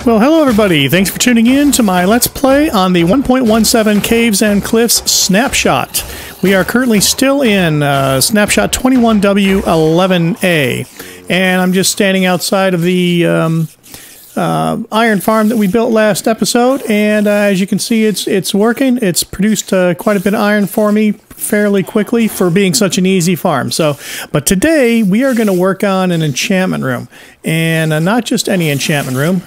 Well, hello everybody. Thanks for tuning in to my Let's Play on the 1.17 Caves and Cliffs Snapshot. We are currently still in Snapshot 21W11A, and I'm just standing outside of the iron farm that we built last episode, and as you can see, it's working. It's produced quite a bit of iron for me fairly quickly for being such an easy farm. But today we are going to work on an enchantment room, and not just any enchantment room.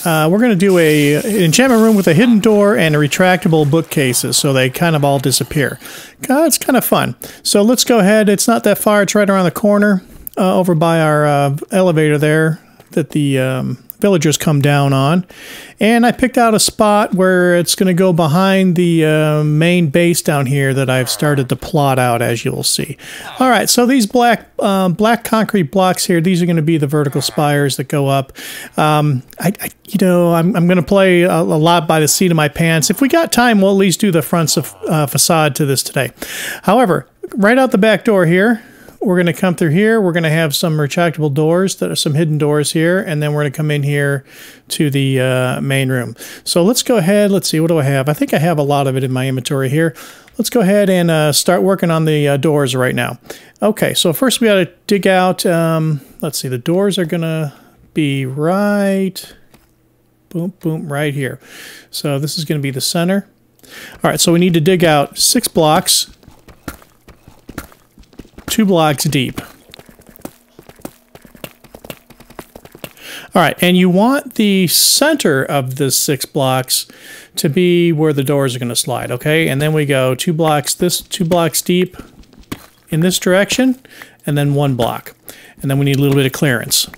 We're going to do an enchantment room with a hidden door and a retractable bookcases, so they kind of all disappear. It's kind of fun. So let's go ahead. It's not that far. It's right around the corner over by our elevator there that the villagers come down on. And I picked out a spot where it's going to go behind the main base down here that I've started to plot out, as you'll see. All right, so these black concrete blocks here, these are going to be the vertical spires that go up. I'm going to play a lot by the seat of my pants. If we got time, we'll at least do the front facade to this today. However, right out the back door here, we're going to come through here. We're going to have some retractable doors, that are some hidden doors here, and then we're going to come in here to the main room. So let's go ahead. Let's see, what do I have? I think I have a lot of it in my inventory here. Let's go ahead and start working on the doors right now. Okay, so first we got to dig out, let's see, the doors are going to be right, boom, boom, right here. So this is going to be the center. All right, so we need to dig out 6 blocks. 2 blocks deep. All right, and you want the center of the 6 blocks to be where the doors are going to slide, okay? And then we go 2 blocks, 2 blocks deep in this direction, and then 1 block. And then we need a little bit of clearance.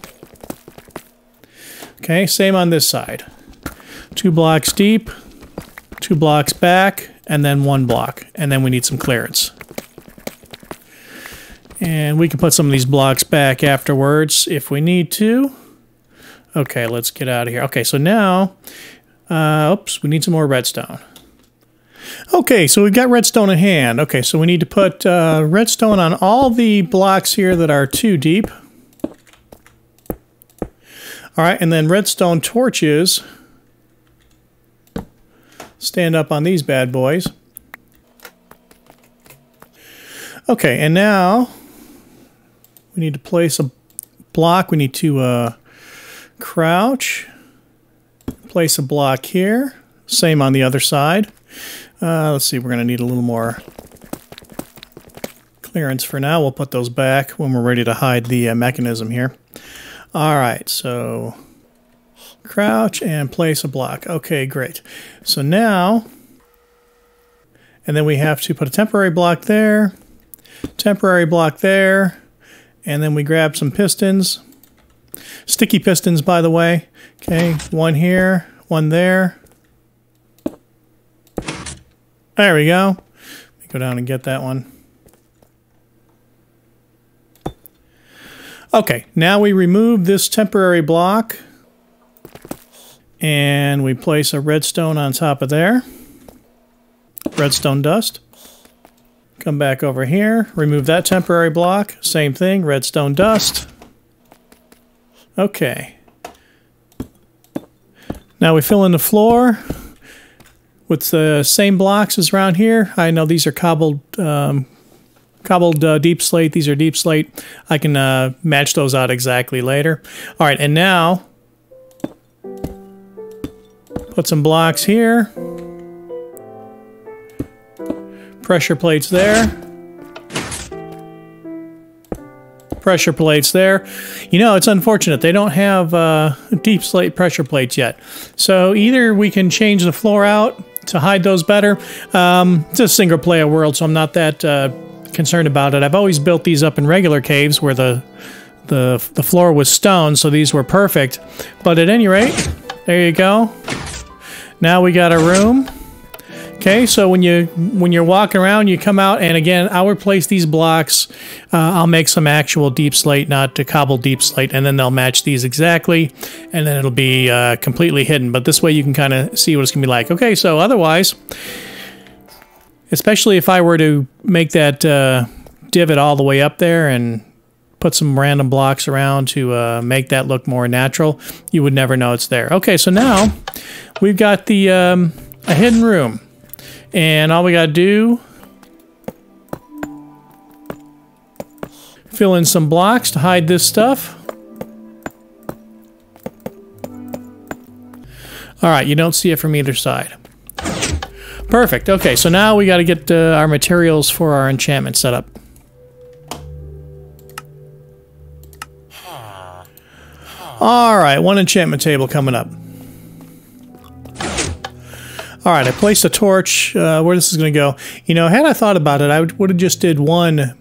Okay, same on this side. 2 blocks deep, 2 blocks back, and then 1 block. And then we need some clearance. And we can put some of these blocks back afterwards if we need to. Okay, let's get out of here. Okay, so now, oops, we need some more redstone. Okay, so we've got redstone in hand. Okay, so we need to put redstone on all the blocks here that are 2 deep. All right, and then redstone torches stand up on these bad boys. Okay, and now we need to place a block. We need to crouch, place a block here. Same on the other side. Let's see, we're going to need a little more clearance for now. We'll put those back when we're ready to hide the mechanism here. All right, so crouch and place a block. Okay, great. So now, and then we have to put a temporary block there, temporary block there, and then we grab some pistons. Sticky pistons, by the way. Okay, 1 here, 1 there. There we go. Let me go down and get that one. Okay, now we remove this temporary block and we place a redstone on top of there. Redstone dust. Come back over here, remove that temporary block, same thing, redstone dust. Okay. Now we fill in the floor with the same blocks as around here. I know these are cobbled deep slate. These are deep slate. I can match those out exactly later. All right, and now put some blocks here. Pressure plates there. Pressure plates there. You know, it's unfortunate. They don't have deep slate pressure plates yet. So either we can change the floor out to hide those better. It's a single player world, so I'm not that concerned about it. I've always built these up in regular caves where the floor was stone, so these were perfect. But at any rate, there you go. Now we got a room. Okay, so when you're walking around, you come out, and again, I'll replace these blocks. I'll make some actual deep slate, not to cobble deep slate, and then they'll match these exactly, and then it'll be completely hidden. But this way you can kind of see what it's going to be like. Okay, so otherwise, especially if I were to make that divot all the way up there and put some random blocks around to make that look more natural, you would never know it's there. Okay, so now we've got the a hidden room, and all we got to do, fill in some blocks to hide this stuff. All right, you don't see it from either side. Perfect. Okay, so now we got to get our materials for our enchantment set up. All right, one enchantment table coming up. All right, I placed a torch where this is going to go. You know, had I thought about it, I would have just did one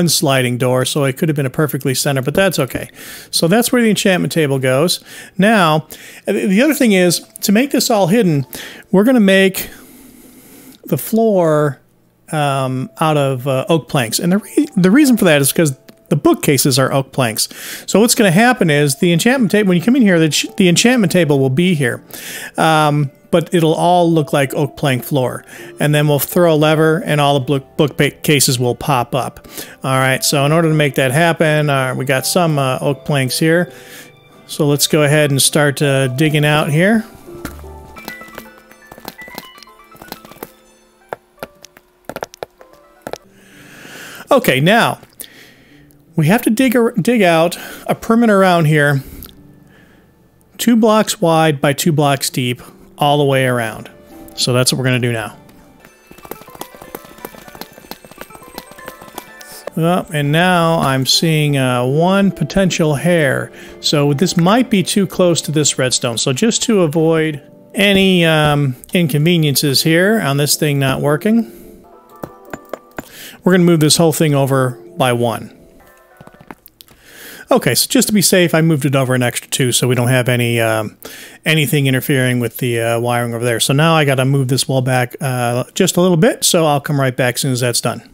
sliding door, so it could have been a perfectly center, but that's okay. So that's where the enchantment table goes. Now, the other thing is, to make this all hidden, we're going to make the floor out of oak planks. And the reason for that is because the bookcases are oak planks. So what's going to happen is the enchantment table, when you come in here, the enchantment table will be here. But it'll all look like oak plank floor. And then we'll throw a lever and all the bookcases will pop up. All right, so in order to make that happen, we got some oak planks here. So let's go ahead and start digging out here. Okay, now we have to dig out a perimeter around here, 2 blocks wide by 2 blocks deep, all the way around. So that's what we're going to do now. Well, and now I'm seeing one potential hair. So this might be too close to this redstone. So just to avoid any inconveniences here on this thing not working, we're going to move this whole thing over by 1. Okay, so just to be safe, I moved it over an extra 2 so we don't have any anything interfering with the wiring over there. So now I got to move this wall back just a little bit, so I'll come right back as soon as that's done.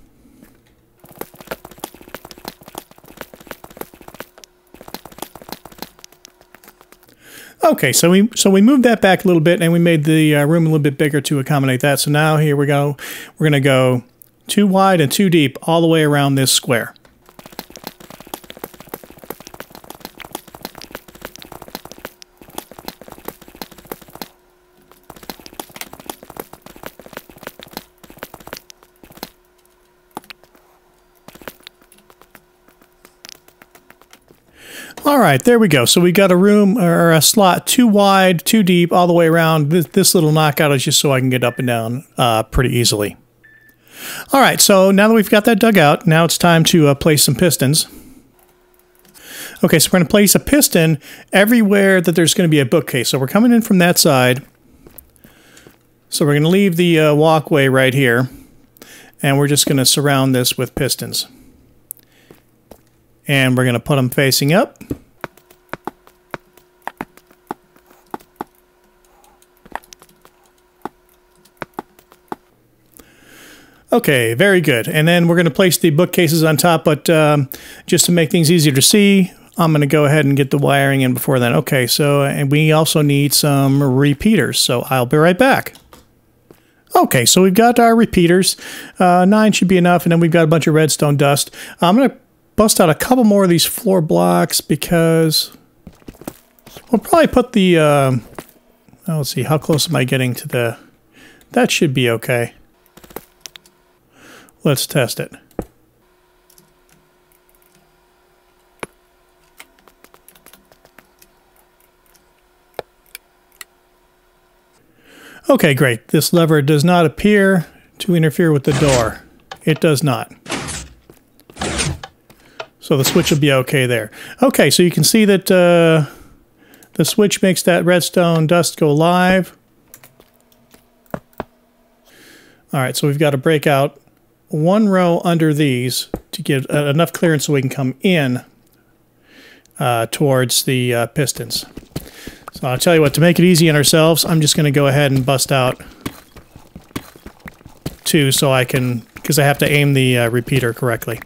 Okay, so we moved that back a little bit, and we made the room a little bit bigger to accommodate that. So now here we go. We're going to go 2 wide and 2 deep all the way around this square. All right, there we go. So we got a room or a slot 2 wide, 2 deep, all the way around. This little knockout is just so I can get up and down pretty easily. All right, so now that we've got that dug out, now it's time to place some pistons. Okay, so we're going to place a piston everywhere that there's going to be a bookcase. So we're coming in from that side. So we're going to leave the walkway right here, and we're just going to surround this with pistons. And we're going to put them facing up. Okay, very good. And then we're going to place the bookcases on top, but just to make things easier to see, I'm going to go ahead and get the wiring in before then. Okay, so and we also need some repeaters, so I'll be right back. Okay, so we've got our repeaters. 9 should be enough, and then we've got a bunch of redstone dust. I'm going to bust out a couple more of these floor blocks because we'll probably put the let's see, how close am I getting to the, that should be okay. Let's test it. Okay, great. This lever does not appear to interfere with the door. It does not. So the switch will be okay there. Okay, so you can see that the switch makes that redstone dust go live. All right, so we've got to break out 1 row under these to get enough clearance so we can come in towards the pistons. So I'll tell you what, to make it easy on ourselves, I'm just going to go ahead and bust out 2 so I can, because I have to aim the repeater correctly.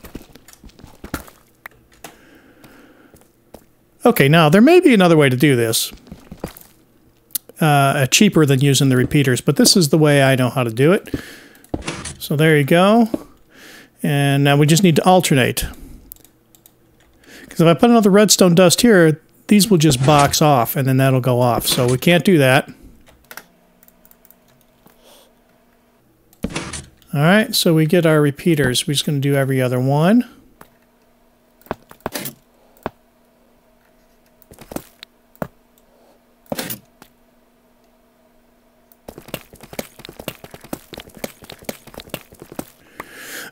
Okay, now there may be another way to do this, cheaper than using the repeaters, but this is the way I know how to do it. So there you go. And now we just need to alternate. Because if I put another redstone dust here, these will just box off, and then that'll go off. So we can't do that. All right, so we get our repeaters. We're just going to do every other one.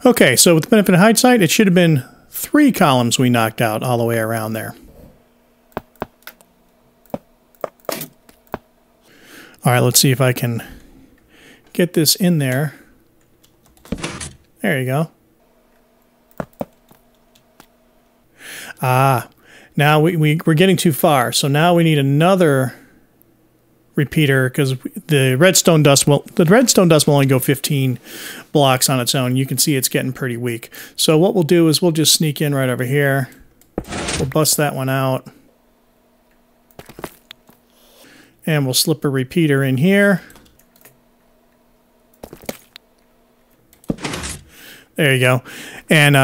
Okay, so with the benefit of hindsight, it should have been 3 columns we knocked out all the way around there. All right, let's see if I can get this in there. There you go. Ah, now we're getting too far. So now we need another repeater because the redstone dust will only go 15 blocks on its own. You can see it's getting pretty weak. So what we'll do is we'll just sneak in right over here. We'll bust that one out. And we'll slip a repeater in here. There you go. And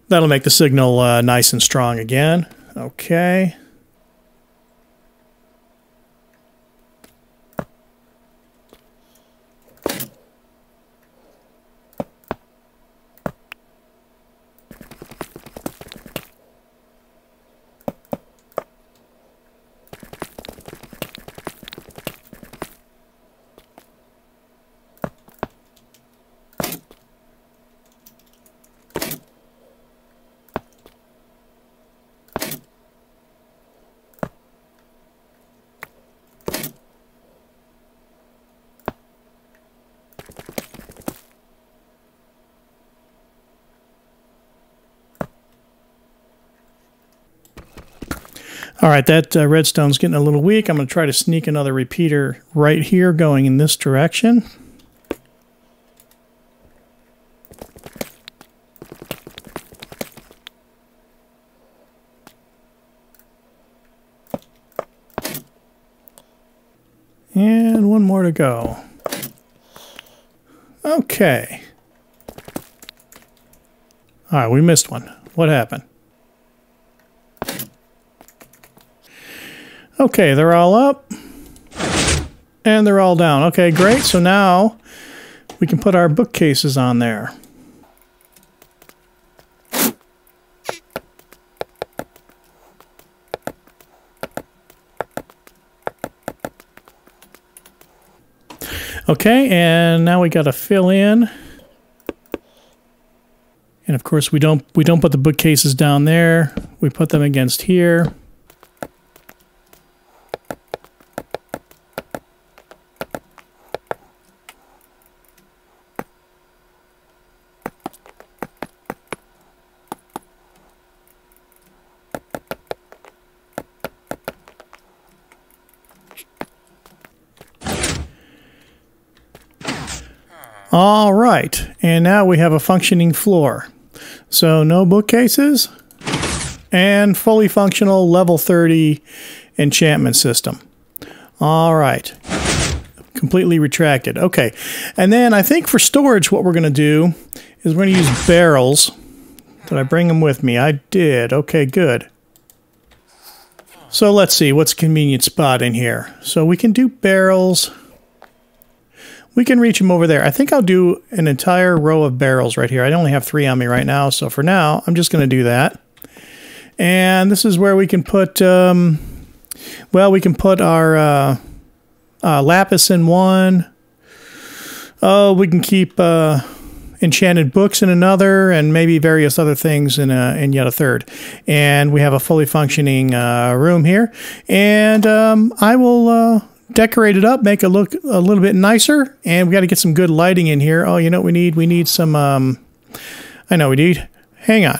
that'll make the signal nice and strong again. Okay. All right, that redstone's getting a little weak. I'm going to try to sneak another repeater right here going in this direction. And one more to go. Okay. All right, we missed one. What happened? Okay, they're all up. And they're all down. Okay, great. So now we can put our bookcases on there. Okay, and now we got to fill in. And of course we don't put the bookcases down there. We put them against here. All right, and now we have a functioning floor. So no bookcases and fully functional level 30 enchantment system. All right, completely retracted. Okay, and then I think for storage what we're going to do is we're going to use barrels. Did I bring them with me? I did. Okay, good. So let's see, what's a convenient spot in here? So we can do barrels. We can reach them over there. I think I'll do an entire row of barrels right here. I only have 3 on me right now, so for now, I'm just going to do that. And this is where we can put, well, we can put our lapis in one. Oh, we can keep enchanted books in another, and maybe various other things in yet a third. And we have a fully functioning room here. And I will decorate it up, make it look a little bit nicer, and we got to get some good lighting in here. Oh, you know what we need? We need some, I know we need, hang on.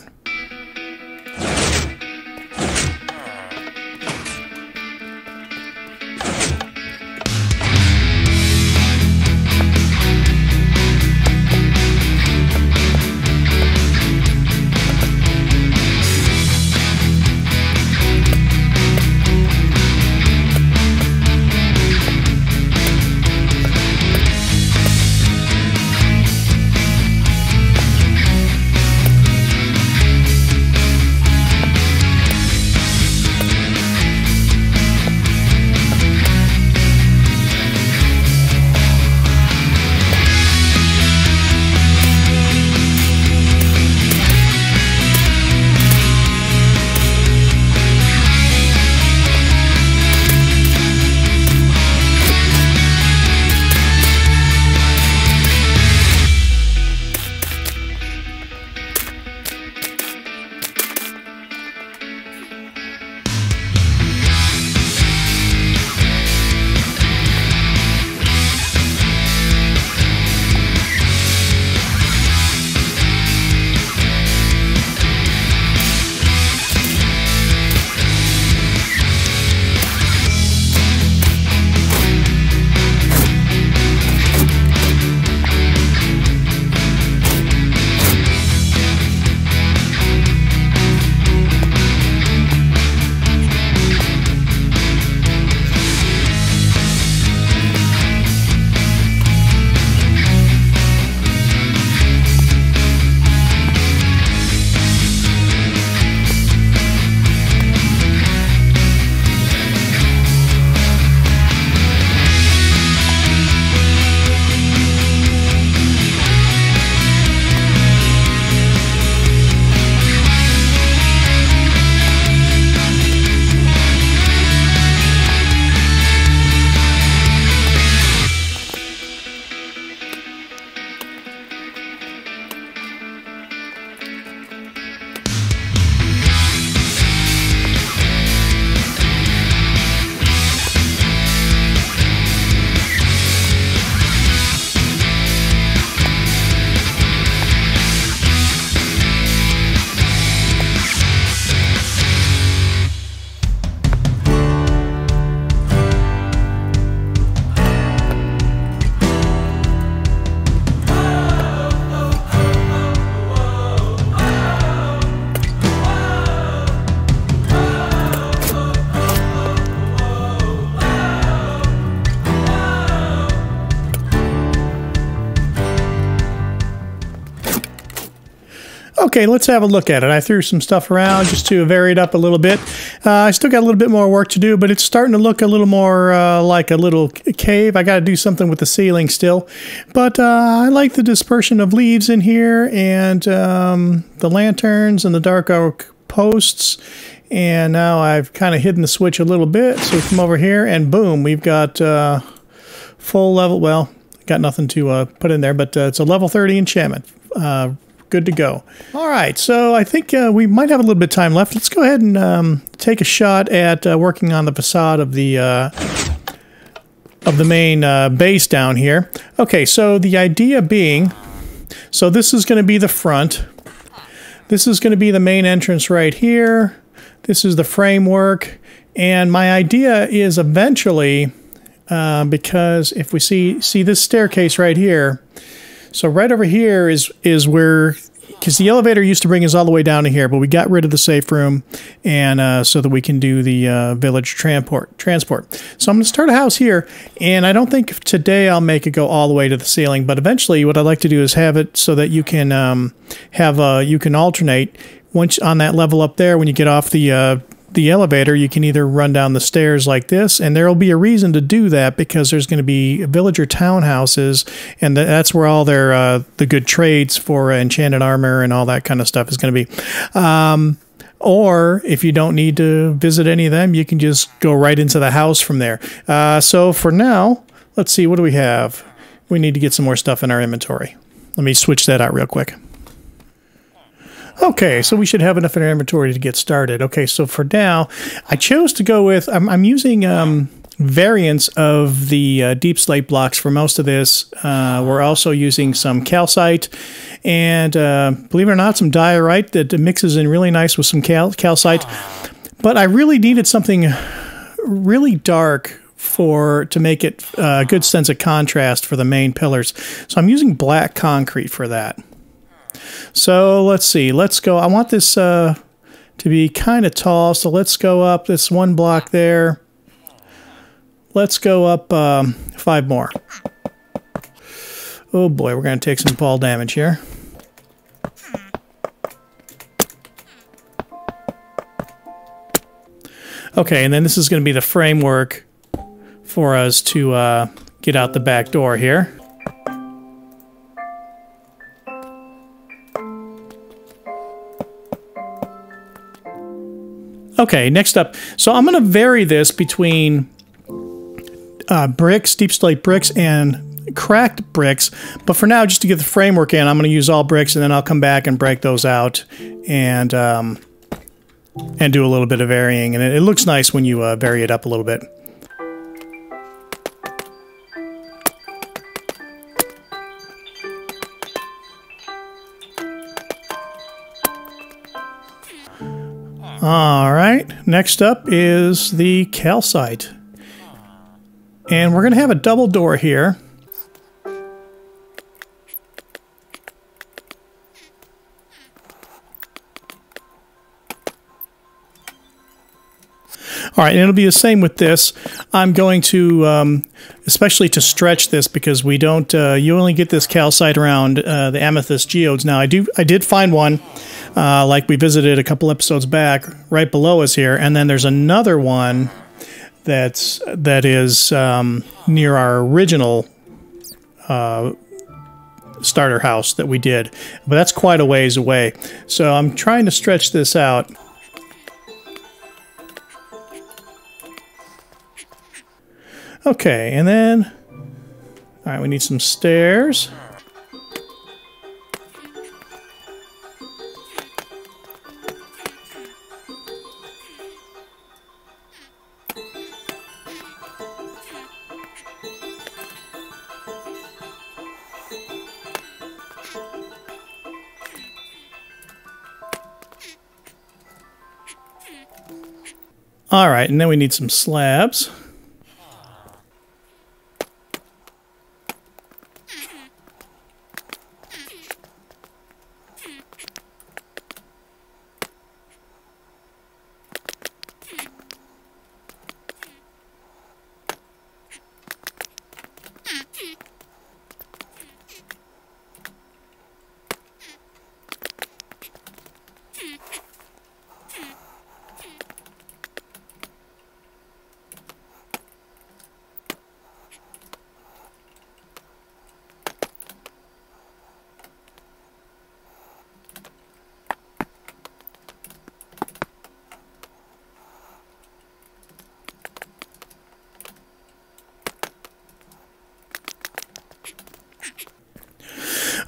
Okay, let's have a look at it. I threw some stuff around just to vary it up a little bit. I still got a little bit more work to do, but it's starting to look a little more like a little cave. I got to do something with the ceiling still. But I like the dispersion of leaves in here and the lanterns and the dark oak posts. And now I've kind of hidden the switch a little bit. So we come over here and boom, we've got full level. Well, got nothing to put in there, but it's a level 30 enchantment. Good to go. All right, so I think we might have a little bit of time left. Let's go ahead and take a shot at working on the facade of the main base down here. Okay, so the idea being, so this is going to be the front. This is going to be the main entrance right here. This is the framework, and my idea is eventually, because if we see this staircase right here. So right over here is where, because the elevator used to bring us all the way down to here, but we got rid of the safe room, and so that we can do the village transport. So I'm going to start a house here, and I don't think today I'll make it go all the way to the ceiling, but eventually what I'd like to do is have it so that you can you can alternate. Once on that level up there, when you get off the elevator, you can either run down the stairs like this, and there will be a reason to do that because there's going to be villager townhouses, and that's where all their the good trades for enchanted armor and all that kind of stuff is going to be. Or if you don't need to visit any of them, you can just go right into the house from there. So for now, let's see, what do we have? We need to get some more stuff in our inventory. Let me switch that out real quick. Okay, so we should have enough in our inventory to get started. Okay, so for now, I chose to go with, I'm using variants of the Deepslate blocks for most of this. We're also using some Calcite, and believe it or not, some diorite that mixes in really nice with some Calcite. But I really needed something really dark to make it a good sense of contrast for the main pillars. So I'm using black concrete for that. So let's see, let's go. I want this to be kind of tall, so let's go up this one block there. Let's go up 5 more. Oh boy, we're going to take some fall damage here. Okay, and then this is going to be the framework for us to get out the back door here. Okay, next up, so I'm going to vary this between bricks, Deepslate bricks, and cracked bricks, but for now, just to get the framework in, I'm going to use all bricks, and then I'll come back and break those out and do a little bit of varying, and it looks nice when you vary it up a little bit. All right, next up is the calcite. And we're going to have a double door here. All right, and it'll be the same with this. I'm going to, especially to stretch this because we don't, you only get this calcite around the amethyst geodes. Now, I did find one. Like we visited a couple episodes back, right below us here, and then there's another one that is near our original starter house that we did, but that's quite a ways away. So I'm trying to stretch this out. Okay, and then, all right, we need some stairs. All right, and then we need some slabs.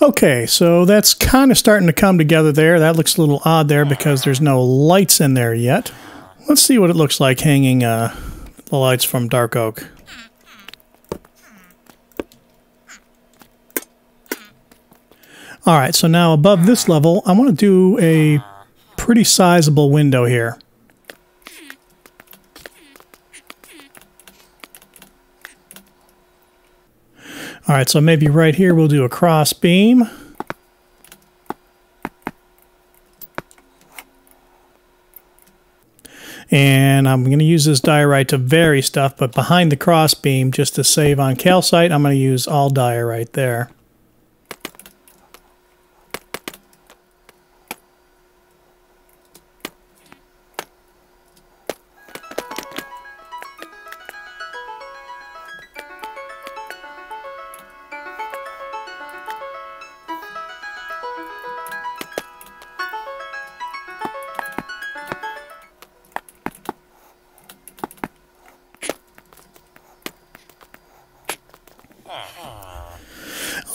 Okay, so that's kind of starting to come together there. That looks a little odd there because there's no lights in there yet. Let's see what it looks like hanging the lights from dark oak. Alright, so now above this level, I want to do a pretty sizable window here. Alright, so maybe right here we'll do a cross beam. And I'm going to use this diorite to vary stuff, but behind the cross beam, just to save on calcite, I'm going to use all diorite there.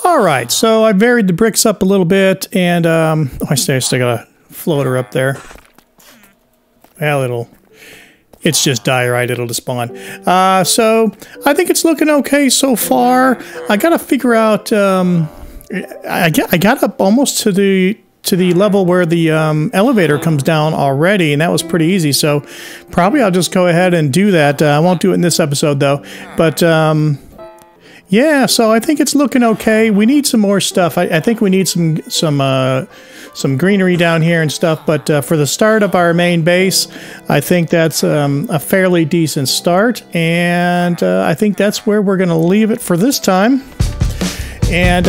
Alright, so I varied the bricks up a little bit, and I still got a floater up there. Well, it's just diorite, it'll despawn. So I think it's looking okay so far. I gotta figure out, I got up almost to the level where the elevator comes down already, and that was pretty easy, so probably I'll just go ahead and do that. I won't do it in this episode though, but yeah, so I think it's looking okay. We need some more stuff. I think we need some greenery down here and stuff. But for the start of our main base, I think that's a fairly decent start. And I think that's where we're going to leave it for this time. And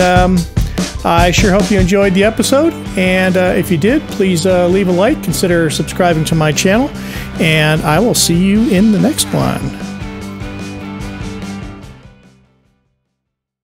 I sure hope you enjoyed the episode. And if you did, please leave a like. Consider subscribing to my channel. And I will see you in the next one.